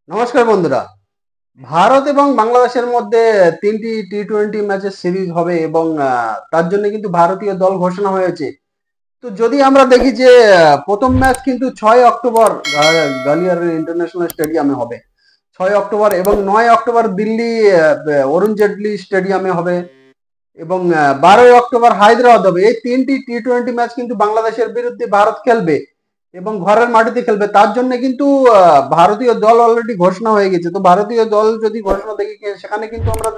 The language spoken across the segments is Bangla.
নমস্কার বন্ধুরা। ভারত এবং বাংলাদেশের মধ্যে 3টি টি-20 ম্যাচের সিরিজ হবে এবং তার জন্য কিন্তু ভারতীয় দল ঘোষণা হয়েছে। তো যদি আমরা দেখি যে প্রথম ম্যাচ কিন্তু 6 অক্টোবর গালিয়ার ইন্টারন্যাশনাল স্টেডিয়ামে হবে। 6 অক্টোবর এবং 9 অক্টোবর দিল্লি অরুণ জেটলি স্টেডিয়ামে হবে এবং 12 অক্টোবর হায়দ্রাবাদ হবে। এই 3টি টি-20 ম্যাচ কিন্তু বাংলাদেশের বিরুদ্ধে ভারত খেলবে এবং ঘরের মাটিতে খেলবে। তার জন্য কিন্তু ভারতীয় দল অলরেডি ঘোষণা হয়ে গেছে। তো ভারতীয় দল যদি ঘোষণা দেখি সেখানে কিন্তু আমরা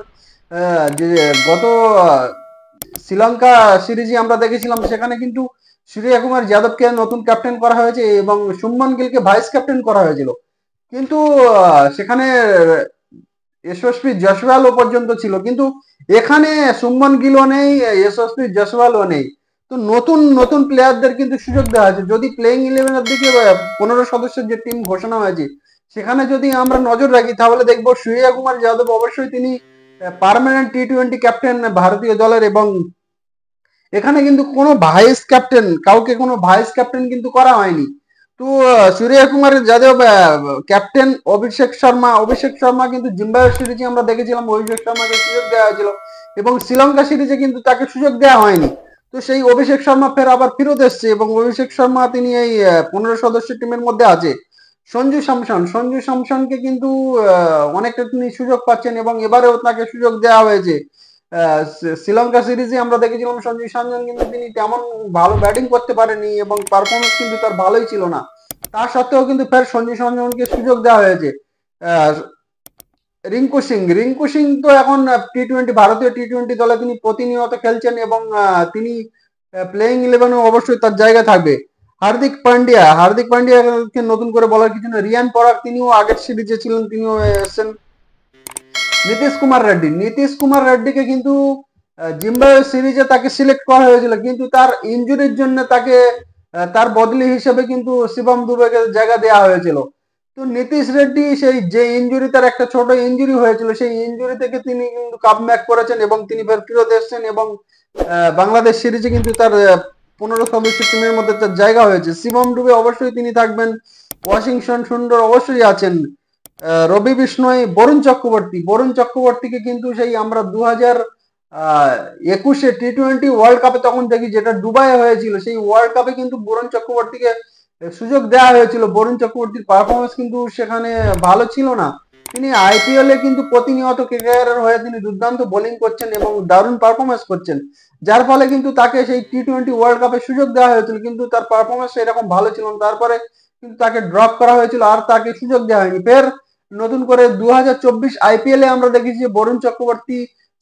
যে গত আহ, শ্রীলঙ্কা সিরিজে আমরা দেখেছিলাম, সেখানে কিন্তু সূর্য কুমার যাদবকে নতুন ক্যাপ্টেন করা হয়েছে এবং শুভমান গিলকে ভাইস ক্যাপ্টেন করা হয়েছিল। কিন্তু সেখানে যশস্বী জয়সওয়ালও পর্যন্ত ছিল, কিন্তু এখানে শুভমান গিলও নেই, যশস্বী জয়সওয়ালও নেই। তো নতুন নতুন প্লেয়ারদের কিন্তু সুযোগ দেওয়া হয়েছে। যদি প্লেইং ইলেভেনের দিকে 15 সদস্যের যে টিম ঘোষণা হয়েছে সেখানে যদি আমরা নজর রাখি তাহলে দেখবো সূর্য কুমার যাদব অবশ্যই তিনি পার্মানেন্ট টি-20 ক্যাপ্টেন ভারতীয় দলের, এবং এখানে কিন্তু কোনো ভাইস ক্যাপ্টেন, কাউকে কোনো ভাইস ক্যাপ্টেন কিন্তু করা হয়নি। তো সূর্য কুমার যাদব ক্যাপ্টেন, অভিষেক শর্মা কিন্তু জিম্বাবুয়ে সিরিজে আমরা দেখেছিলাম অভিষেক শর্মাকে সুযোগ দেওয়া হয়েছিল এবং শ্রীলঙ্কা সিরিজে কিন্তু তাকে সুযোগ দেওয়া হয়নি। তো সেই অভিষেক শর্মা আবার ফেরত এসছে এবং অভিষেক শর্মা তিনি এই 15 সদস্য টিমের মধ্যে আছে। সঞ্জু স্যামসনকে কিন্তু অনেকটা তিনি সুযোগ পাচ্ছেন এবং এবারেও তাকে সুযোগ দেওয়া হয়েছে। শ্রীলঙ্কা সিরিজে আমরা দেখেছিলাম সঞ্জু স্যামসন কিন্তু তিনি তেমন ভালো ব্যাটিং করতে পারেনি এবং পারফরমেন্স কিন্তু তার ভালোই ছিল না। তা সত্ত্বেও কিন্তু ফের সঞ্জু স্যামসনকে সুযোগ দেওয়া হয়েছে। আহ, রিঙ্কু সিং তো এখন ভারতীয় টি-20 দলে তিনি প্রতিনিয়ত খেলছেন এবং তিনি প্লেইং ইলেভেনে অবশ্যই তার জায়গা থাকবে। হার্দিক পান্ডিয়াকে নতুন করে বলার কিছু না। রিয়ান পরাগ তিনিও আগের সিরিজে ছিলেন, তিনিও এসেছেন। নীতিশ কুমার রেড্ডিকে কিন্তু জিম্বাবুয়ে সিরিজে তাকে সিলেক্ট করা হয়েছিল, কিন্তু তার ইনজুরির জন্য তাকে তার বদলি হিসেবে কিন্তু শিবম দুবেকে জায়গা দেওয়া হয়েছিল। তো নীতিশ রেড্ডি সেই যে ইনজুরি, তার একটা ছোট ইনজুরি হয়েছিল, সেই ইনজুরি থেকে তিনি কিন্তু কামব্যাক করেছেন এবং তিনি ফেরত এসেছেন এবং বাংলাদেশ সিরিজে কিন্তু তার 15 সদস্য টিমের মধ্যে তার জায়গা হয়েছে। শিবম দুবে অবশ্যই তিনি থাকবেন। ওয়াশিংটন সুন্দর অবশ্যই আছেন। রবি বিষ্ণয়, বরুণ চক্রবর্তীকে কিন্তু সেই আমরা 2021 টি-20 ওয়ার্ল্ড কাপে তখন দেখি, যেটা দুবাইয়ে হয়েছিল, সেই ওয়ার্ল্ড কাপে কিন্তু বরুণ চক্রবর্তীকে সুযোগ দেওয়া হয়েছিল। বরুণ চক্রবর্তীর পারফরমেন্স কিন্তু সেখানে ভালো ছিল না। তিনি আইপিএল এ কিন্তু প্রতিনিয়ত কেকেআর এর হয়ে তিনি দুর্দান্ত বোলিং করছেন এবং দারুণ পারফরমেন্স করছেন, যার ফলে কিন্তু তাকে সেই টি-20 ওয়ার্ল্ড কাপে সুযোগ দেওয়া হয়েছিল, কিন্তু তার পারফরমেন্স এরকম ভালো ছিল না। তারপরে কিন্তু তাকে ড্রপ করা হয়েছিল আর তাকে সুযোগ দেওয়া হয়নি। ফের নতুন করে 2024 আইপিএল এ আমরা দেখেছি যে বরুণ চক্রবর্তী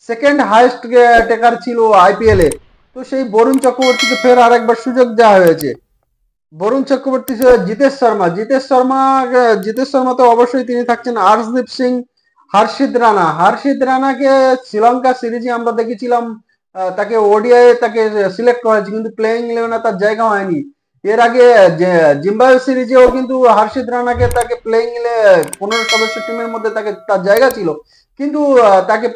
সেকেন্ড হাইয়েস্ট টেকার ছিল আইপিএল এ। তো সেই বরুণ চক্রবর্তীকে ফের আরেকবার সুযোগ দেওয়া হয়েছে। বরুণ চক্রবর্তী ছিল জিতেশ শর্মা তো অবশ্যই তিনি থাকছেন। আর্শদীপ সিং, হর্ষিত রানাকে শ্রীলঙ্কা সিরিজে আমরা দেখেছিলাম তাকে ওডিআই তাকে সিলেক্ট করা হয়েছে, কিন্তু প্লেইং ইলেভেনে তার জায়গা হয়নি। এর আগে জিম্বাবুয়ে সিরিজেও কিন্তু হর্ষিত রানাকে তাকে 15 সদস্য টিমের মধ্যে তার জায়গা ছিল, কিন্তু তাকে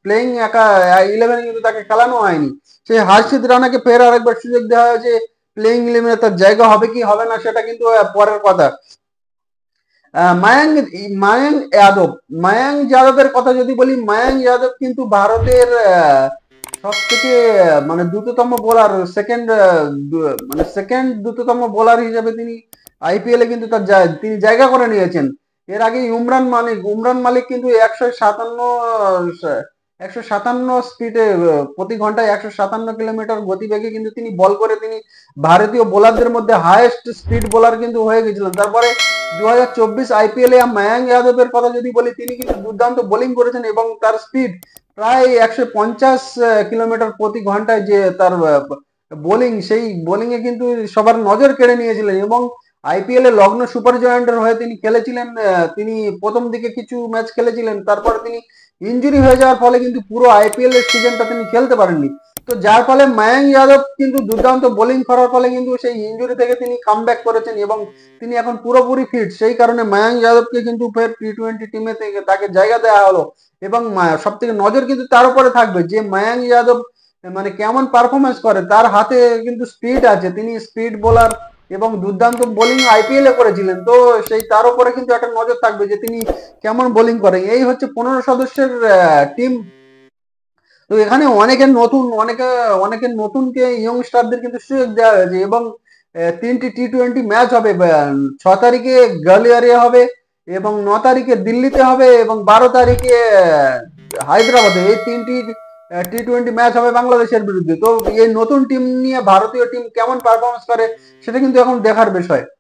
প্লেইং একা ইলেভেনে কিন্তু তাকে খেলানো হয়নি। সেই হর্ষিত রানাকে ফের আরেকবার সুযোগ দেওয়া হয়েছে। প্লেইং ইলেভেনে তার জায়গা হবে কি হবে না সেটা কিন্তু পরের কথা। আহ, মায়াঙ্ক মায়াঙ্ক যাদবের কথা যদি বলি, মায়াঙ্ক যাদব কিন্তু ভারতের সব থেকে মানে দ্রুততম বোলার, সেকেন্ড দ্রুততম বোলার হিসেবে তিনি আইপিএল এ কিন্তু তিনি জায়গা করে নিয়েছেন। এর আগে উমরান মালিক কিন্তু 157 স্পিডে, প্রতি ঘন্টায় 157 কিলোমিটার গতিবেগে কিন্তু তিনি বল করে তিনি ভারতীয় বোলারদের মধ্যে হাইয়েস্ট স্পিড বোলার কিন্তু হয়ে গেছিলেন। তারপরে 2024 আইপিএল এ মায়াঙ্ক যাদবের কথা যদি বলি, তিনি কিন্তু দুর্দান্ত বোলিং করেছেন এবং তার স্পিড প্রায় 150 কিলোমিটার প্রতি ঘন্টায়, যে তার বোলিং, সেই বোলিং এ কিন্তু সবার নজর কেড়ে নিয়েছিলেন এবং আইপিএল এ লগ্ন সুপার জয়েন্টের হয়ে তিনি খেলেছিলেন। তিনি প্রথম দিকে কিছু ম্যাচ খেলেছিলেন, তারপরে তিনি ইনজুরি হয়ে যাওয়ার ফলে কিন্তু পুরো আইপিএল এর সিজনটা তিনি খেলতে পারেননি। তো যার ফলে মায়াঙ্ক যাদব কিন্তু দুর্দান্ত বোলিং করার ফলে কিন্তু সেই ইনজুরি থেকে তিনি কামব্যাক করেছেন এবং তিনি এখন পুরোপুরি ফিট। সেই কারণে মায়াঙ্ক যাদবকে কিন্তু ফের টি-20 টিমে থেকে তাকে জায়গা দেওয়া হলো এবং সব থেকে নজর কিন্তু তার উপরে থাকবে যে মায়াঙ্ক যাদব মানে কেমন পারফরমেন্স করে। তার হাতে কিন্তু স্পিড আছে, তিনি স্পিড বোলার এবং দুর্দান্ত বোলিং আইপিএল এ করেছিলেন। তো সেই তার উপরে কিন্তু একটা নজর থাকবে যে তিনি কেমন বোলিং করেন। এই হচ্ছে 15 সদস্যের টিম। তো এখানে অনেকের নতুনকে ইয়ংস্টারদের কিন্তু সুযোগ দেওয়া হয়েছে এবং 3টি টি-20 ম্যাচ হবে। 6 তারিখে গ্বালিয়রে হবে এবং 9 তারিখে দিল্লিতে হবে এবং 12 তারিখে হায়দ্রাবাদে। এই 3টি টি-20 ম্যাচ হবে বাংলাদেশের বিরুদ্ধে। তো এই নতুন টিম নিয়ে ভারতীয় টিম কেমন পারফরমেন্স করে সেটা কিন্তু এখন দেখার বিষয়।